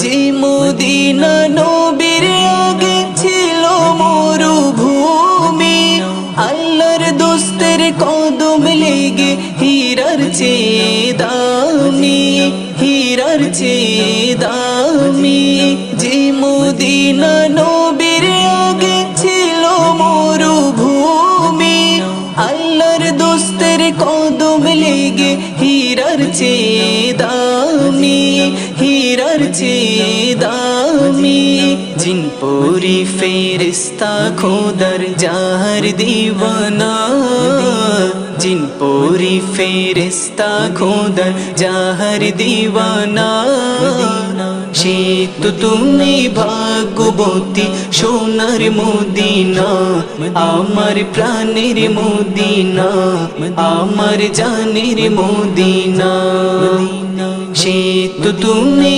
যে মদিনা নবীর আগে ছিল মরুভূমি, আল্লাহর দোস্তের কদম লেগে হীরার চেয়ে দামি, হীরার চেয়ে দামি। যে মদিনা নবীর আগে ছিল মরুভূমি, আল্লাহর দোস্তের কদম লেগে হীরার চেয়ে দামি, হীরার চেয়ে দামি। জিন পরি ফেরেশতা খোদার জাহার দিওয়ানা, জিন পরি ফেরেশতা খোদার জাহার দিওয়ানা। সে তো তুমি ভাগ্যবতী সোনার মদিনা, আমার প্রাণের মদিনা, আমার জানের মদিনা। সে তো তুমি